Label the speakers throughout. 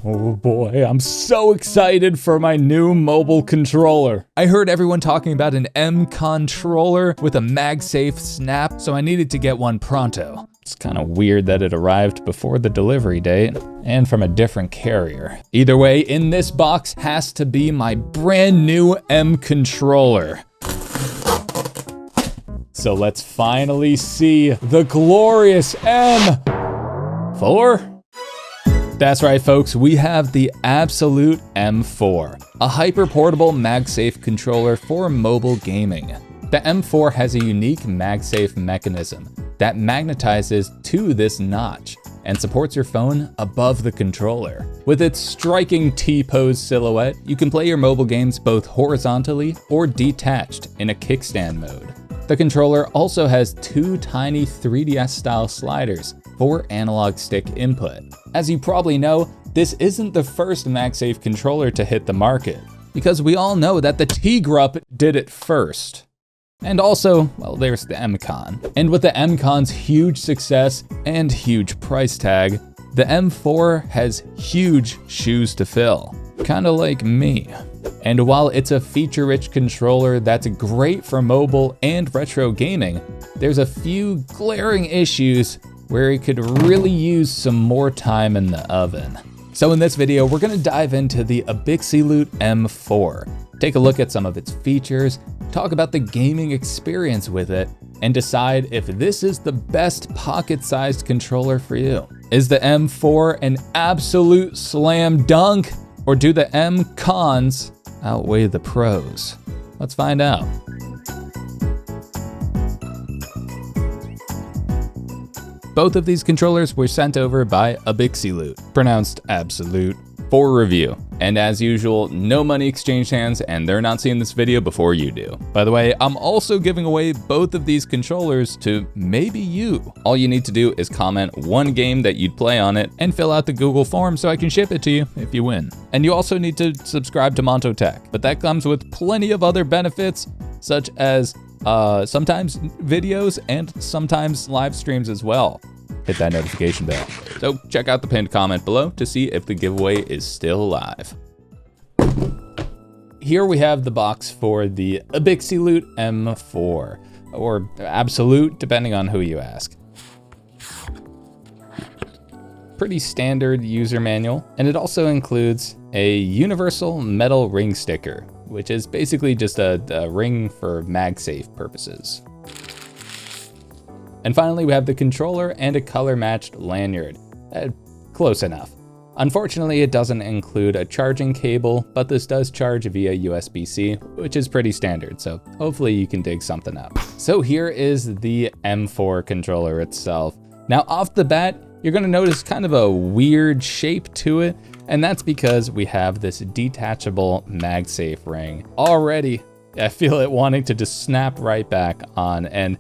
Speaker 1: Oh boy, I'm so excited for my new mobile controller. I heard everyone talking about an MCON controller with a MagSafe snap, so I needed to get one pronto. It's kind of weird that it arrived before the delivery date and from a different carrier. Either way, in this box has to be my brand new M controller. So let's finally see the glorious M4. That's right, folks, we have the Abxylute M4, a hyper-portable MagSafe controller for mobile gaming. The M4 has a unique MagSafe mechanism that magnetizes to this notch and supports your phone above the controller. With its striking T-pose silhouette, you can play your mobile games both horizontally or detached in a kickstand mode. The controller also has two tiny 3DS-style sliders for analog stick input. As you probably know, this isn't the first MagSafe controller to hit the market, because we all know that the T-Grup did it first. And also, well, there's the MCON. And with the MCON's huge success and huge price tag, the M4 has huge shoes to fill, kinda like me. And while it's a feature-rich controller that's great for mobile and retro gaming, there's a few glaring issues where it could really use some more time in the oven. So in this video, we're gonna dive into the Abxylute M4, take a look at some of its features, talk about the gaming experience with it, and decide if this is the best pocket-sized controller for you. Is the M4 an absolute slam dunk, or do the M-cons outweigh the pros? Let's find out. Both of these controllers were sent over by Abxylute, pronounced Abxylute, for review. And as usual, no money exchanged hands, and they're not seeing this video before you do. By the way, I'm also giving away both of these controllers to maybe you. All you need to do is comment one game that you'd play on it and fill out the Google form so I can ship it to you if you win. And you also need to subscribe to Monto Tech, but that comes with plenty of other benefits, such as sometimes videos and sometimes live streams as well. Hit that notification bell. So check out the pinned comment below to see if the giveaway is still alive. Here we have the box for the Abxylute M4, or Abxylute, depending on who you ask. Pretty standard user manual, and it also includes a universal metal ring sticker, which is basically just a ring for MagSafe purposes. And finally, we have the controller and a color-matched lanyard. Close enough. Unfortunately, it doesn't include a charging cable, but this does charge via USB-C, which is pretty standard, so hopefully you can dig something up. So here is the M4 controller itself. Now, off the bat, you're gonna notice kind of a weird shape to it, and that's because we have this detachable MagSafe ring. Already, I feel it wanting to just snap right back on, and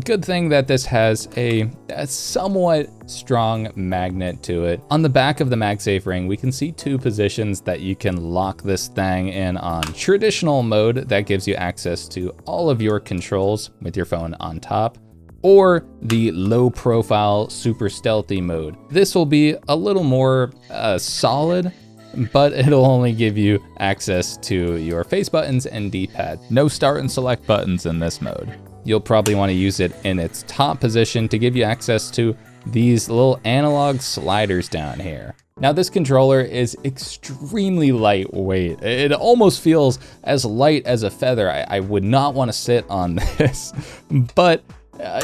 Speaker 1: good thing that this has a somewhat strong magnet to it. On the back of the MagSafe ring, we can see two positions that you can lock this thing in on. Traditional mode, that gives you access to all of your controls with your phone on top, or the low profile super stealthy mode. This will be a little more solid, but it'll only give you access to your face buttons and D-pad. No start and select buttons in this mode. You'll probably want to use it in its top position to give you access to these little analog sliders down here. Now, this controller is extremely lightweight. It almost feels as light as a feather. I would not want to sit on this, but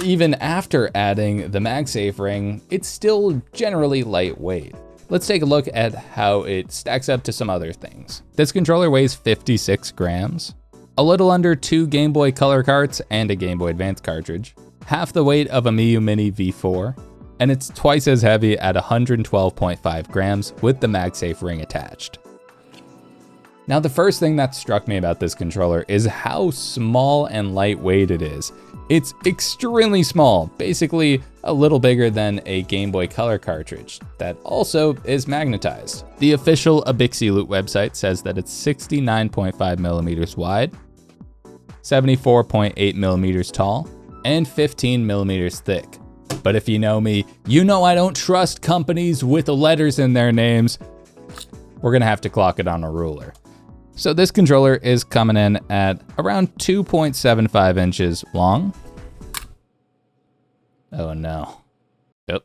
Speaker 1: even after adding the MagSafe ring, it's still generally lightweight. Let's take a look at how it stacks up to some other things. This controller weighs 56 grams. A little under 2 Game Boy Color carts and a Game Boy Advance cartridge, half the weight of a Miyoo Mini V4, and it's twice as heavy at 112.5 grams with the MagSafe ring attached. Now, the first thing that struck me about this controller is how small and lightweight it is. It's extremely small, basically a little bigger than a Game Boy Color cartridge that also is magnetized. The official Abxylute website says that it's 69.5 millimeters wide, 74.8 millimeters tall, and 15 millimeters thick. But if you know me, you know I don't trust companies with letters in their names. we're gonna have to clock it on a ruler. So this controller is coming in at around 2.75 inches long. Oh no. Yep.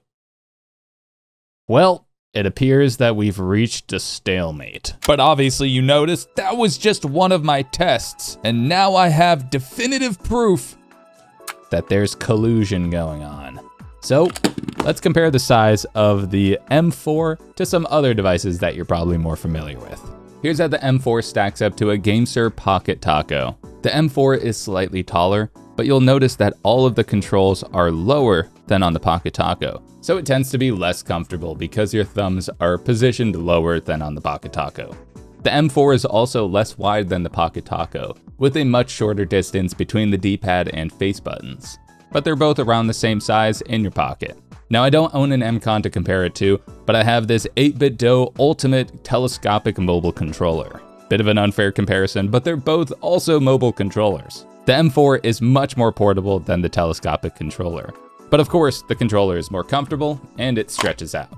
Speaker 1: Well, it appears that we've reached a stalemate. But obviously you noticed that was just one of my tests, and now I have definitive proof that there's collusion going on. So let's compare the size of the M4 to some other devices that you're probably more familiar with. Here's how the M4 stacks up to a Gamesir Pocket Taco. The M4 is slightly taller, but you'll notice that all of the controls are lower than on the Pocket Taco. So it tends to be less comfortable because your thumbs are positioned lower than on the Pocket Taco. The M4 is also less wide than the Pocket Taco, with a much shorter distance between the D-pad and face buttons. But they're both around the same size in your pocket. Now I don't own an MCON to compare it to, but I have this 8BitDo Ultimate Telescopic Mobile Controller. Bit of an unfair comparison, but they're both also mobile controllers. The M4 is much more portable than the telescopic controller. But of course, the controller is more comfortable and it stretches out.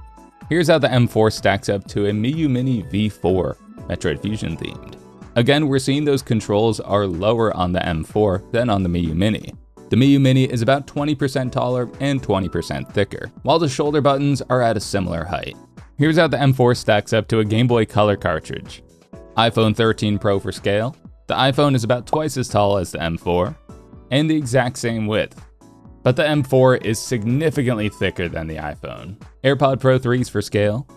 Speaker 1: Here's how the M4 stacks up to a Miyoo Mini V4, Metroid Fusion themed. Again, we're seeing those controls are lower on the M4 than on the Miyoo Mini. The Miyoo Mini is about 20% taller and 20% thicker, while the shoulder buttons are at a similar height. Here's how the M4 stacks up to a Game Boy Color cartridge. iPhone 13 Pro for scale. The iPhone is about twice as tall as the M4, and the exact same width. But the M4 is significantly thicker than the iPhone. AirPod Pro 3s for scale.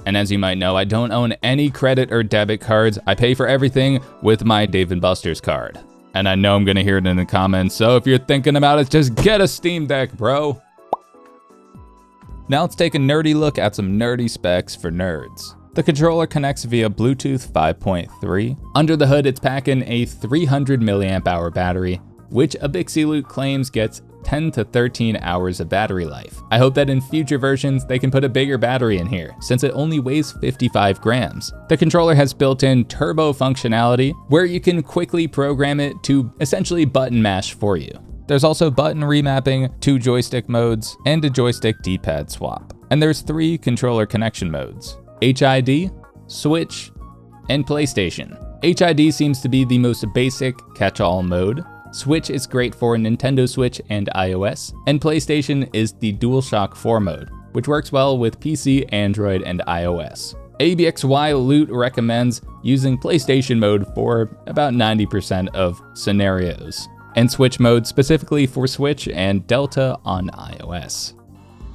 Speaker 1: And as you might know, I don't own any credit or debit cards. I pay for everything with my Dave & Buster's card. And I know I'm gonna hear it in the comments, so if you're thinking about it, just get a Steam Deck, bro. Now let's take a nerdy look at some nerdy specs for nerds. The controller connects via Bluetooth 5.3. Under the hood, it's packing a 300 mAh battery, which Abxylute claims gets 10 to 13 hours of battery life. I hope that in future versions they can put a bigger battery in here, since it only weighs 55 grams. The controller has built-in turbo functionality, where you can quickly program it to essentially button mash for you. There's also button remapping, 2 joystick modes, and a joystick D-pad swap. And there's 3 controller connection modes: HID, Switch, and PlayStation. HID seems to be the most basic catch-all mode. Switch is great for Nintendo Switch and iOS, and PlayStation is the DualShock 4 mode, which works well with PC, Android, and iOS. ABXY Loot recommends using PlayStation mode for about 90% of scenarios, and Switch mode specifically for Switch and Delta on iOS.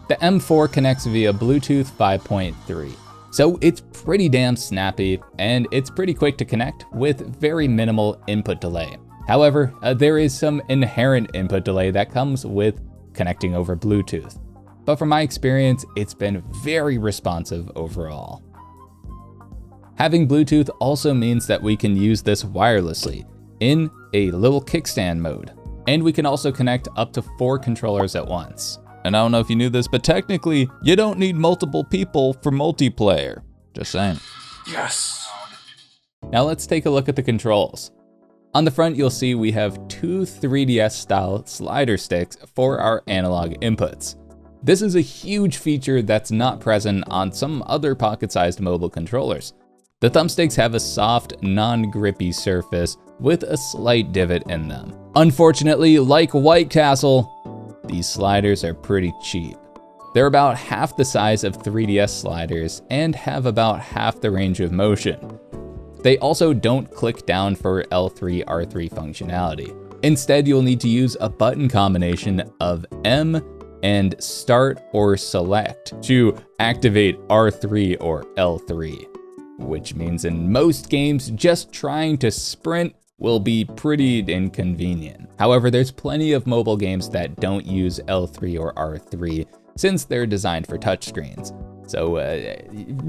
Speaker 1: The M4 connects via Bluetooth 5.3. So it's pretty damn snappy, and it's pretty quick to connect with very minimal input delay. However, there is some inherent input delay that comes with connecting over Bluetooth. But from my experience, it's been very responsive overall. Having Bluetooth also means that we can use this wirelessly in a little kickstand mode. And we can also connect up to 4 controllers at once. And I don't know if you knew this, but technically, you don't need multiple people for multiplayer. Just saying.
Speaker 2: Yes!
Speaker 1: Now let's take a look at the controls. On the front, you'll see we have 2 3DS style slider sticks for our analog inputs. This is a huge feature that's not present on some other pocket-sized mobile controllers. The thumbsticks have a soft, non-grippy surface with a slight divot in them. Unfortunately, like White Castle, these sliders are pretty cheap. They're about half the size of 3DS sliders and have about half the range of motion. They also don't click down for L3, R3 functionality. Instead, you'll need to use a button combination of M and Start or Select to activate R3 or L3, which means in most games, just trying to sprint will be pretty inconvenient. However, there's plenty of mobile games that don't use L3 or R3 since they're designed for touchscreens. So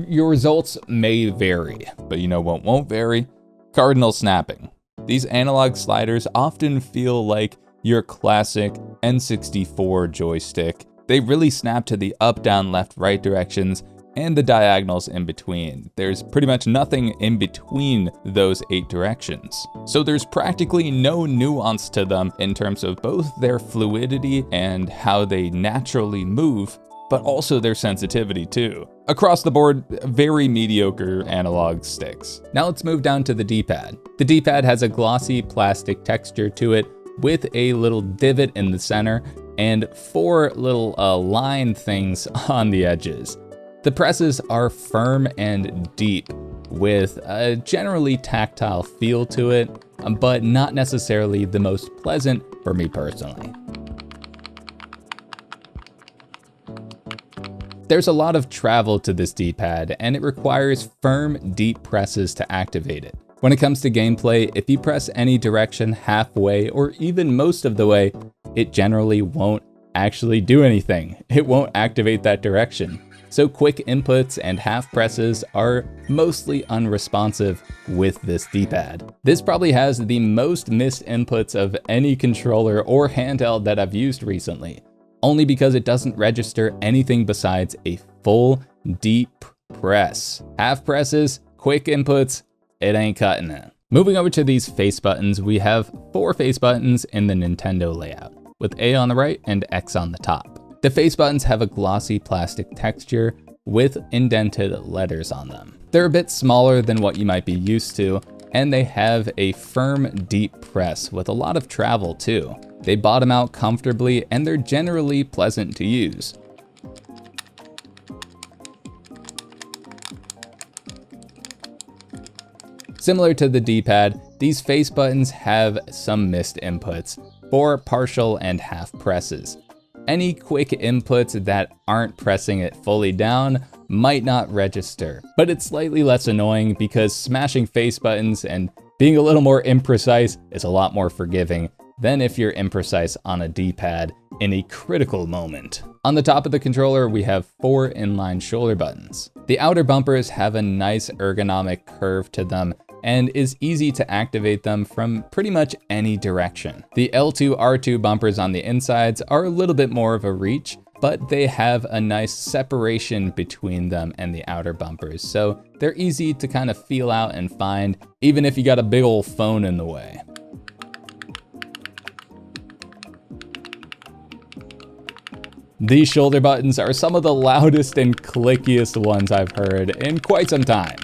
Speaker 1: your results may vary, but you know what won't vary? Cardinal snapping. These analog sliders often feel like your classic N64 joystick. They really snap to the up, down, left, right directions and the diagonals in between. There's pretty much nothing in between those 8 directions. So there's practically no nuance to them in terms of both their fluidity and how they naturally move but also their sensitivity too. Across the board, very mediocre analog sticks. Now let's move down to the D-pad. The D-pad has a glossy plastic texture to it with a little divot in the center and 4 little line things on the edges. The presses are firm and deep with a generally tactile feel to it, but not necessarily the most pleasant for me personally. There's a lot of travel to this D-pad, and it requires firm, deep presses to activate it. When it comes to gameplay, if you press any direction halfway or even most of the way, it generally won't actually do anything. It won't activate that direction. So quick inputs and half presses are mostly unresponsive with this D-pad. This probably has the most missed inputs of any controller or handheld that I've used recently, only because it doesn't register anything besides a full deep press. Half presses, quick inputs, it ain't cutting it. Moving over to these face buttons, we have 4 face buttons in the Nintendo layout, with A on the right and X on the top. The face buttons have a glossy plastic texture with indented letters on them. They're a bit smaller than what you might be used to, and they have a firm, deep press with a lot of travel too. They bottom out comfortably, and they're generally pleasant to use. Similar to the D-pad, these face buttons have some missed inputs for partial and half presses. Any quick inputs that aren't pressing it fully down might not register, but it's slightly less annoying because smashing face buttons and being a little more imprecise is a lot more forgiving than if you're imprecise on a D-pad in a critical moment. On the top of the controller, we have 4 inline shoulder buttons. The outer bumpers have a nice ergonomic curve to them and is easy to activate them from pretty much any direction. The L2, R2 bumpers on the insides are a little bit more of a reach, but they have a nice separation between them and the outer bumpers, so they're easy to kind of feel out and find, even if you got a big old phone in the way. These shoulder buttons are some of the loudest and clickiest ones I've heard in quite some time.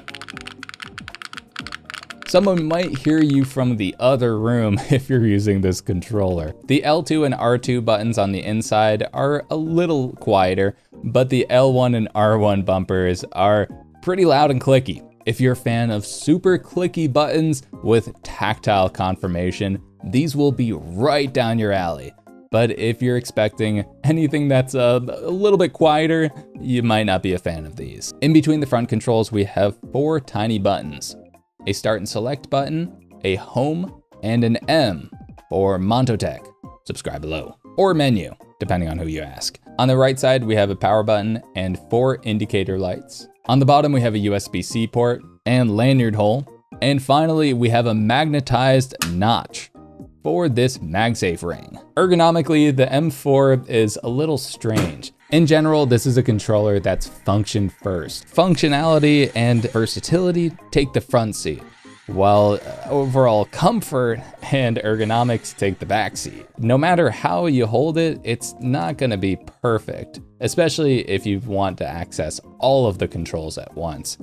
Speaker 1: Someone might hear you from the other room if you're using this controller. The L2 and R2 buttons on the inside are a little quieter, but the L1 and R1 bumpers are pretty loud and clicky. If you're a fan of super clicky buttons with tactile confirmation, these will be right down your alley. But if you're expecting anything that's a little bit quieter, you might not be a fan of these. In between the front controls, we have 4 tiny buttons: a start and select button, a home, and an M for Montotech, subscribe below, or menu, depending on who you ask. On the right side, we have a power button and 4 indicator lights. On the bottom, we have a USB-C port and lanyard hole. And finally, we have a magnetized notch for this Magsafe Ring. Ergonomically, the M4 is a little strange. In general, this is a controller that's function first. Functionality and versatility take the front seat, while overall comfort and ergonomics take the back seat. No matter how you hold it, it's not gonna be perfect, especially if you want to access all of the controls at once.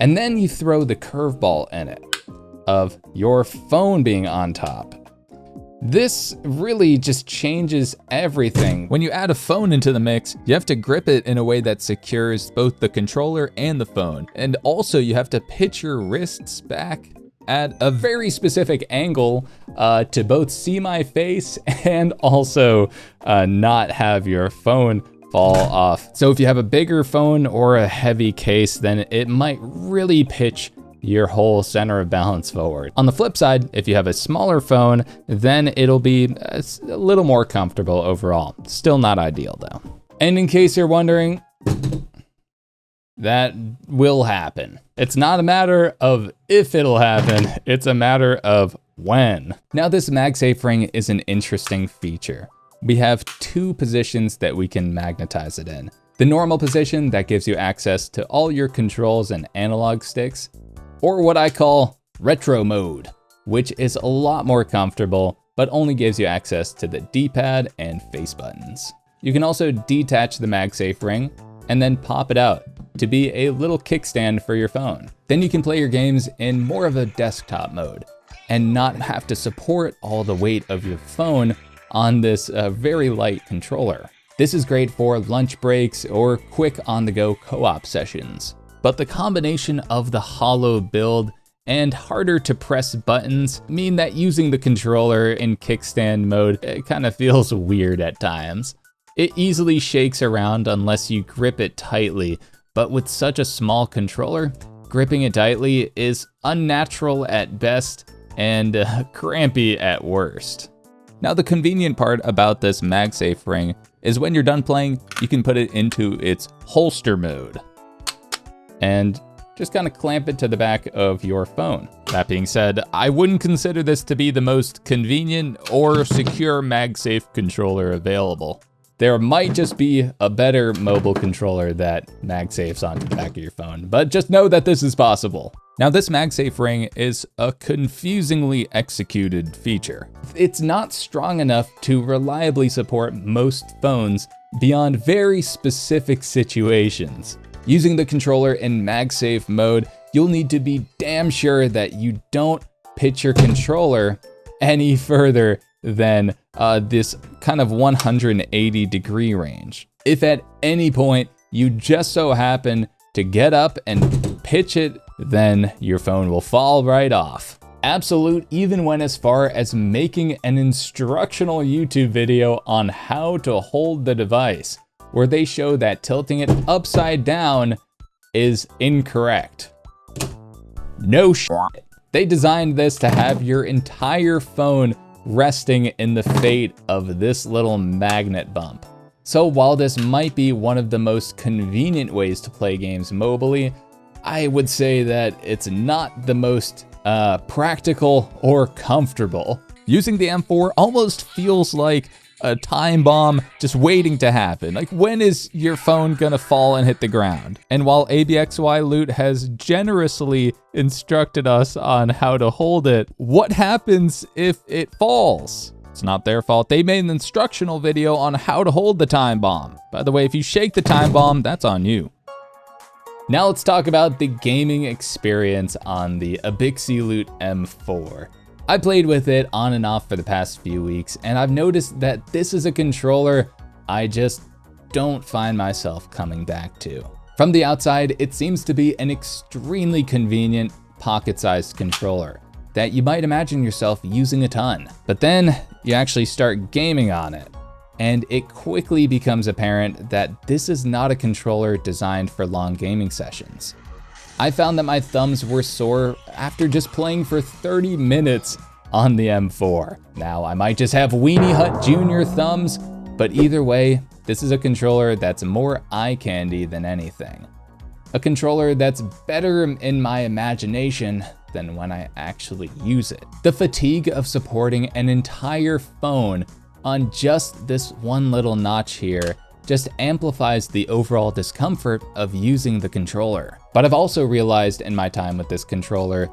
Speaker 1: And then you throw the curveball in it of your phone being on top. This really just changes everything. When you add a phone into the mix, you have to grip it in a way that secures both the controller and the phone. And also you have to pitch your wrists back at a very specific angle to both see my face and also not have your phone fall off. So if you have a bigger phone or a heavy case, then it might really pitch your whole center of balance forward. On the flip side, if you have a smaller phone, then it'll be a little more comfortable overall. Still not ideal though. And in case you're wondering, that will happen. It's not a matter of if it'll happen, it's a matter of when. Now this Magsafe Ring is an interesting feature. We have 2 positions that we can magnetize it in. The normal position that gives you access to all your controls and analog sticks, or what I call retro mode, which is a lot more comfortable, but only gives you access to the D-pad and face buttons. You can also detach the Magsafe Ring and then pop it out to be a little kickstand for your phone. Then you can play your games in more of a desktop mode and not have to support all the weight of your phone on this very light controller. This is great for lunch breaks or quick on-the-go co-op sessions. But the combination of the hollow build and harder to press buttons mean that using the controller in kickstand mode kind of feels weird at times. It easily shakes around unless you grip it tightly, but with such a small controller, gripping it tightly is unnatural at best and crampy at worst. Now the convenient part about this Magsafe Ring is when you're done playing, you can put it into its holster mode and just kind of clamp it to the back of your phone. That being said, I wouldn't consider this to be the most convenient or secure MagSafe controller available. There might just be a better mobile controller that MagSafes onto the back of your phone, but just know that this is possible. Now this Magsafe Ring is a confusingly executed feature. It's not strong enough to reliably support most phones beyond very specific situations. Using the controller in MagSafe mode, you'll need to be damn sure that you don't pitch your controller any further than this kind of 180-degree range. If at any point you just so happen to get up and pitch it, then your phone will fall right off. Abxylute even went as far as making an instructional YouTube video on how to hold the device, where they show that tilting it upside down is incorrect. No shit. They designed this to have your entire phone resting in the fate of this little magnet bump. So while this might be one of the most convenient ways to play games mobily, I would say that it's not the most practical or comfortable. Using the M4 almost feels like a time bomb just waiting to happen. Like, when is your phone gonna fall and hit the ground? And while ABXY Loot has generously instructed us on how to hold it, what happens if it falls? It's not their fault. They made an instructional video on how to hold the time bomb. By the way, if you shake the time bomb, that's on you. Now let's talk about the gaming experience on the Abxylute M4. I played with it on and off for the past few weeks, and I've noticed that this is a controller I just don't find myself coming back to. From the outside, it seems to be an extremely convenient pocket-sized controller that you might imagine yourself using a ton. But then you actually start gaming on it, and it quickly becomes apparent that this is not a controller designed for long gaming sessions. I found that my thumbs were sore after just playing for 30 minutes on the M4. Now, I might just have Weenie Hut Jr. thumbs, but either way, this is a controller that's more eye candy than anything. A controller that's better in my imagination than when I actually use it. The fatigue of supporting an entire phone on just this one little notch here just amplifies the overall discomfort of using the controller. But I've also realized in my time with this controller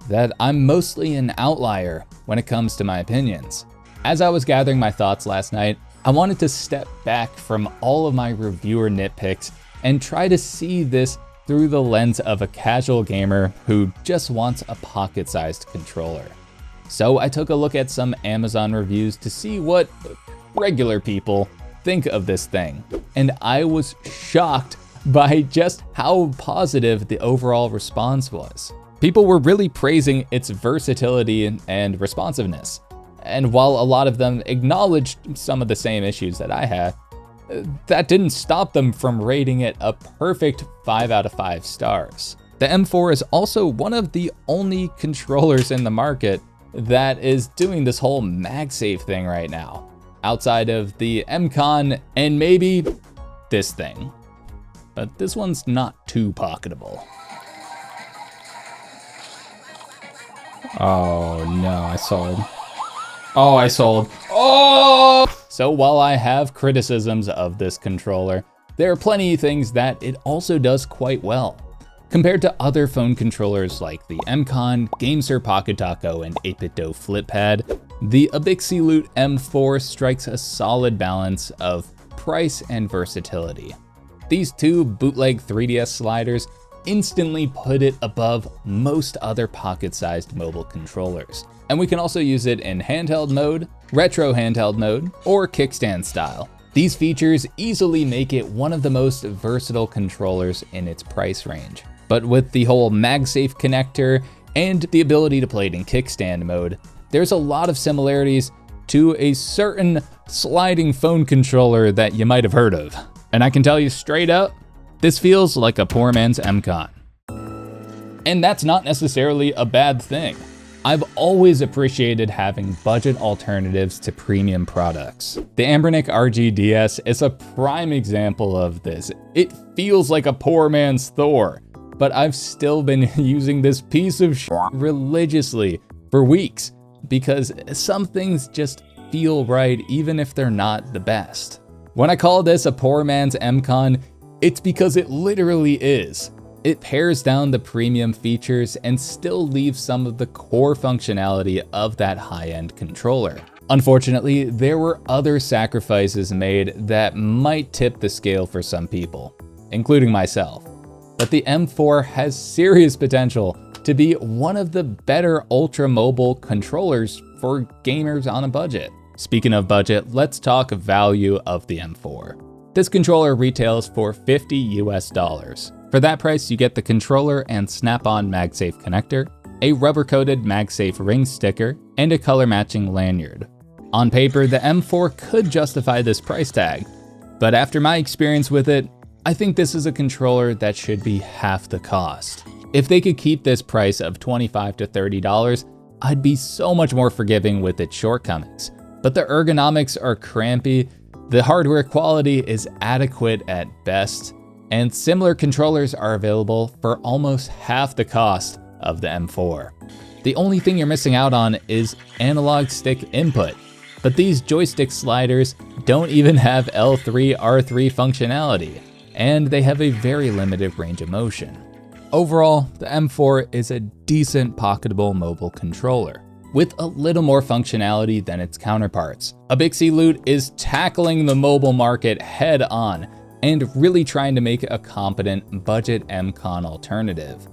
Speaker 1: that I'm mostly an outlier when it comes to my opinions. As I was gathering my thoughts last night, I wanted to step back from all of my reviewer nitpicks and try to see this through the lens of a casual gamer who just wants a pocket-sized controller. So I took a look at some Amazon reviews to see what regular people think of this thing, and I was shocked by just how positive the overall response was. People were really praising its versatility and responsiveness, and while a lot of them acknowledged some of the same issues that I had, that didn't stop them from rating it a perfect 5 out of 5 stars. The M4 is also one of the only controllers in the market that is doing this whole MagSafe thing right now, outside of the MCON and maybe this thing. But this one's not too pocketable. Oh no, I sold. Oh, I sold. Oh! So while I have criticisms of this controller, there are plenty of things that it also does quite well. Compared to other phone controllers like the MCON, Gamesir Pocket Taco, and 8BitDo FlipPad, the Abxylute M4 strikes a solid balance of price and versatility. These two bootleg 3DS sliders instantly put it above most other pocket-sized mobile controllers. And we can also use it in handheld mode, retro handheld mode, or kickstand style. These features easily make it one of the most versatile controllers in its price range. But with the whole MagSafe connector and the ability to play it in kickstand mode, there's a lot of similarities to a certain sliding phone controller that you might have heard of. And I can tell you straight up, this feels like a poor man's MCON. And that's not necessarily a bad thing. I've always appreciated having budget alternatives to premium products. The Anbernic RGDS is a prime example of this. It feels like a poor man's Thor, but I've still been using this piece of shit religiously for weeks because some things just feel right even if they're not the best. When I call this a poor man's MCON, it's because it literally is. It pares down the premium features and still leaves some of the core functionality of that high-end controller. Unfortunately, there were other sacrifices made that might tip the scale for some people, including myself. But the M4 has serious potential to be one of the better ultra-mobile controllers for gamers on a budget. Speaking of budget, let's talk value of the M4. This controller retails for $50 US. For that price, you get the controller and snap-on MagSafe connector, a rubber-coated Magsafe Ring sticker, and a color-matching lanyard. On paper, the M4 could justify this price tag, but after my experience with it, I think this is a controller that should be half the cost. If they could keep this price of $25 to $30, I'd be so much more forgiving with its shortcomings. But the ergonomics are crampy, the hardware quality is adequate at best, and similar controllers are available for almost half the cost of the M4. The only thing you're missing out on is analog stick input, but these joystick sliders don't even have L3, R3 functionality, and they have a very limited range of motion. Overall, the M4 is a decent pocketable mobile controller, with a little more functionality than its counterparts. Abxylute is tackling the mobile market head on, and really trying to make a competent budget MCON alternative.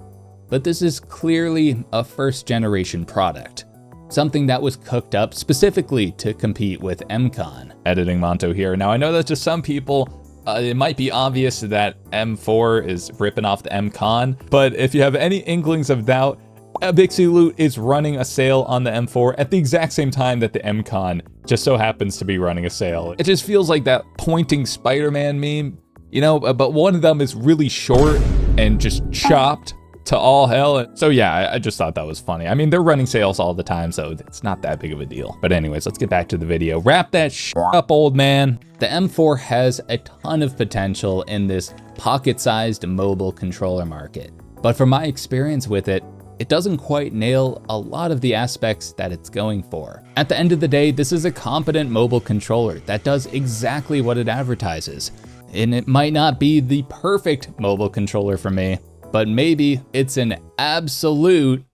Speaker 1: But this is clearly a first generation product, something that was cooked up specifically to compete with MCON. Editing Monto here. Now I know that to some people, it might be obvious that M4 is ripping off the MCON, but if you have any inklings of doubt, Abxylute is running a sale on the M4 at the exact same time that the MCON just so happens to be running a sale. It just feels like that pointing Spider-Man meme, you know, but one of them is really short and just chopped to all hell. So yeah, I just thought that was funny. I mean, they're running sales all the time, so it's not that big of a deal. But anyways, let's get back to the video. Wrap that shit up, old man. The M4 has a ton of potential in this pocket-sized mobile controller market. But from my experience with it, it doesn't quite nail a lot of the aspects that it's going for. At the end of the day, this is a competent mobile controller that does exactly what it advertises. And it might not be the perfect mobile controller for me, but maybe it's an absolute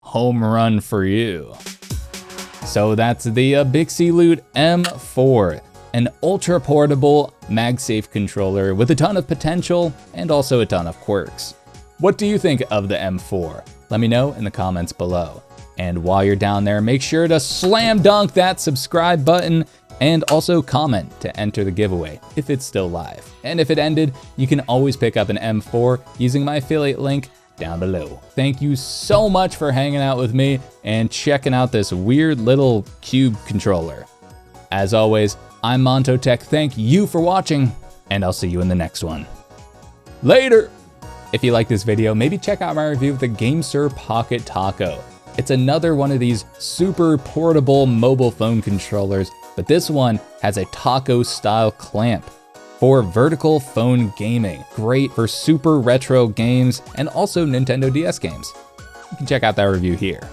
Speaker 1: home run for you. So that's the Abxylute M4, an ultra portable MagSafe controller with a ton of potential and also a ton of quirks. What do you think of the M4? Let me know in the comments below. And while you're down there, make sure to slam dunk that subscribe button and also comment to enter the giveaway if it's still live. And if it ended, you can always pick up an M4 using my affiliate link down below. Thank you so much for hanging out with me and checking out this weird little cube controller. As always, I'm Monto Tech. Thank you for watching, and I'll see you in the next one. Later! If you like this video, maybe check out my review of the Gamesir Pocket Taco. It's another one of these super portable mobile phone controllers, but this one has a taco style clamp for vertical phone gaming. Great for super retro games and also Nintendo DS games. You can check out that review here.